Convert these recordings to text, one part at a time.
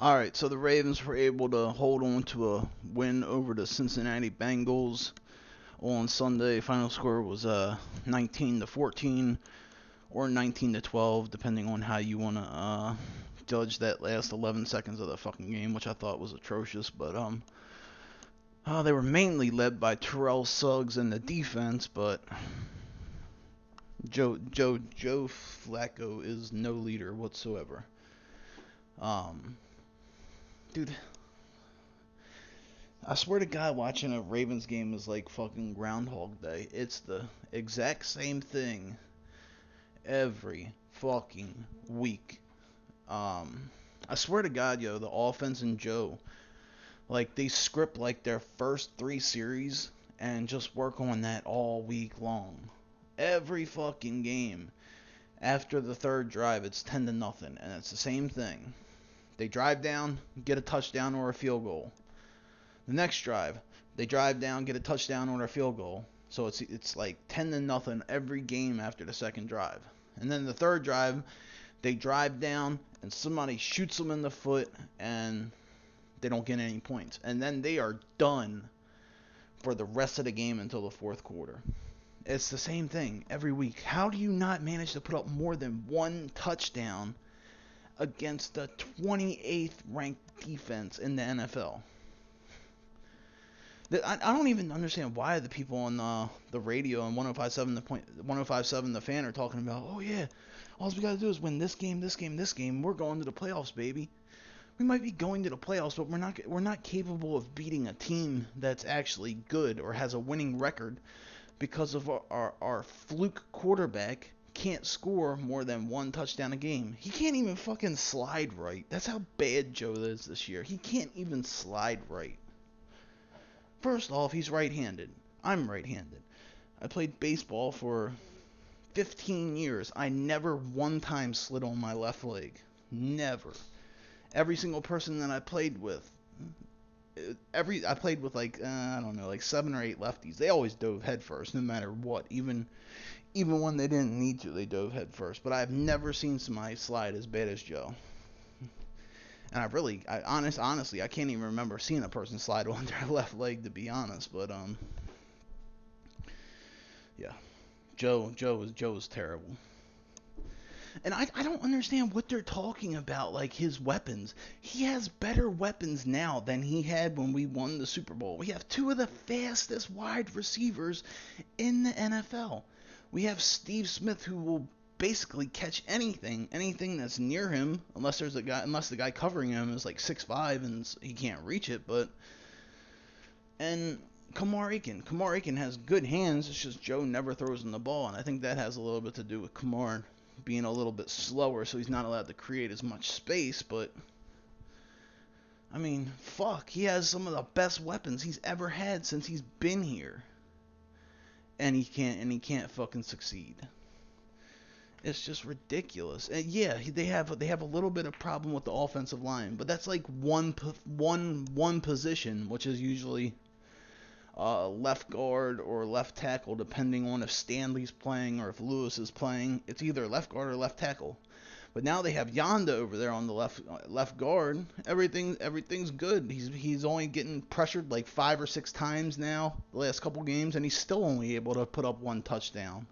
Alright, so the Ravens were able to hold on to a win over the Cincinnati Bengals on Sunday. Final score was 19 to 14 or 19 to 12, depending on how you want to judge that last 11 seconds of the fucking game, which I thought was atrocious. But they were mainly led by Terrell Suggs in the defense, but Joe Flacco is no leader whatsoever. Dude, I swear to God, watching a Ravens game is like fucking Groundhog Day. It's the exact same thing every fucking week. I swear to God, yo, the offense and Joe, like they script like their first three series and just work on that all week long. Every fucking game. After the third drive, it's 10 to nothing, and it's the same thing. They drive down, get a touchdown or a field goal. The next drive, they drive down, get a touchdown or a field goal. So it's like 10 to nothing every game after the second drive. And then the third drive, they drive down and somebody shoots them in the foot and they don't get any points. And then they are done for the rest of the game until the fourth quarter. It's the same thing every week. How do you not manage to put up more than one touchdown against the 28th ranked defense in the NFL? I don't even understand why the people on the radio on 105.7 The Fan are talking about, oh yeah, all we gotta do is win this game, this game, this game. We're going to the playoffs, baby. We might be going to the playoffs, but we're not capable of beating a team that's actually good or has a winning record because of our fluke quarterback can't score more than one touchdown a game. He can't even fucking slide right. That's how bad Joe is this year. He can't even slide right. First off, he's right-handed. I'm right-handed. I played baseball for 15 years. I never one time slid on my left leg. Never. Every single person that I played with, I played with like I don't know, like 7 or 8 lefties. They always dove head first, no matter what. Even when they didn't need to, they dove head first. But I've never seen somebody slide as bad as Joe. And honestly, I can't even remember seeing a person slide on their left leg, to be honest. But yeah, Joe was terrible. And I don't understand what they're talking about, like his weapons. He has better weapons now than he had when we won the Super Bowl. We have two of the fastest wide receivers in the NFL. We have Steve Smith, who will basically catch anything that's near him, unless the guy covering him is like 6'5" and he can't reach it. And Kamar Aiken has good hands. It's just Joe never throws him the ball, and I think that has a little bit to do with Kamar being a little bit slower, so he's not allowed to create as much space. But I mean, fuck, he has some of the best weapons he's ever had since he's been here, and he can't fucking succeed. It's just ridiculous. And yeah, they have a little bit of problem with the offensive line, but that's like one position, which is usually left guard or left tackle, depending on if Stanley's playing or if Lewis is playing. It's either left guard or left tackle. But now they have Yonda over there on the left guard. Everything's good. He's only getting pressured like 5 or 6 times now the last couple games, and he's still only able to put up one touchdown.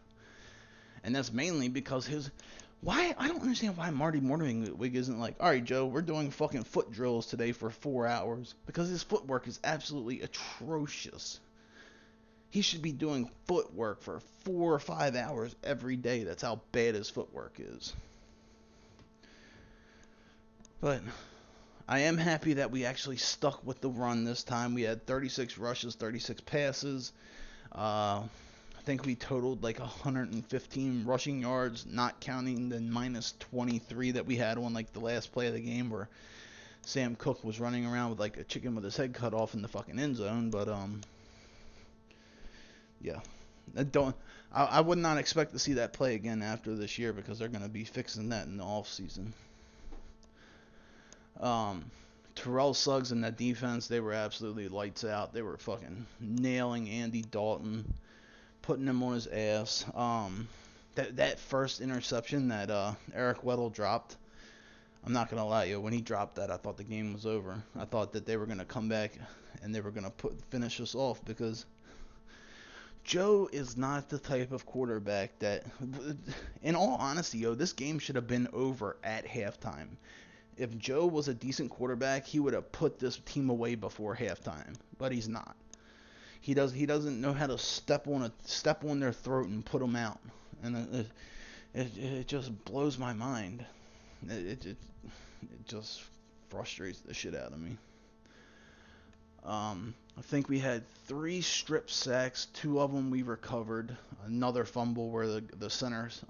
And that's mainly because I don't understand why Marty Morningwig isn't like, all right, Joe, we're doing fucking foot drills today for 4 hours, because his footwork is absolutely atrocious. He should be doing footwork for 4 or 5 hours every day. That's how bad his footwork is. But I am happy that we actually stuck with the run this time. We had 36 rushes, 36 passes. I think we totaled like 115 rushing yards, not counting the minus 23 that we had on like the last play of the game where Sam Cook was running around with like a chicken with his head cut off in the fucking end zone. But yeah, I would not expect to see that play again after this year, because they're going to be fixing that in the off season. Terrell Suggs and that defense, they were absolutely lights out. They were fucking nailing Andy Dalton, putting him on his ass. That first interception that Eric Weddle dropped, I'm not gonna lie, yo. When he dropped that, I thought the game was over. I thought that they were gonna come back and they were gonna finish us off because Joe is not the type of quarterback that, in all honesty, yo, this game should have been over at halftime. If Joe was a decent quarterback, he would have put this team away before halftime. But he's not. He doesn't know how to step on their throat and put them out, and it just blows my mind. It just frustrates the shit out of me. I think we had 3 strip sacks. 2 of them we recovered. Another fumble where the centers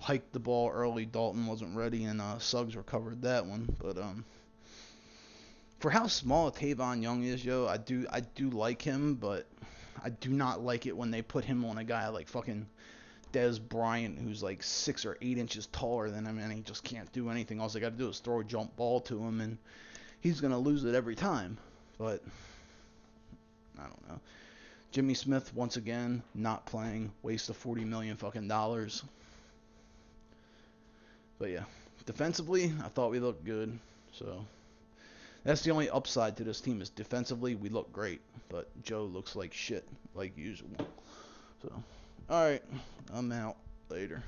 hiked the ball early. Dalton wasn't ready, and Suggs recovered that one. But for how small Tavon Young is, yo, I do like him, but I do not like it when they put him on a guy like fucking Dez Bryant, who's like 6 or 8 inches taller than him, and he just can't do anything. All they got to do is throw a jump ball to him, and he's gonna lose it every time. But I don't know. Jimmy Smith once again not playing, waste of $40 million fucking dollars. But yeah, defensively I thought we looked good. So that's the only upside to this team is defensively we look great, but Joe looks like shit like usual. So all right, I'm out. Later.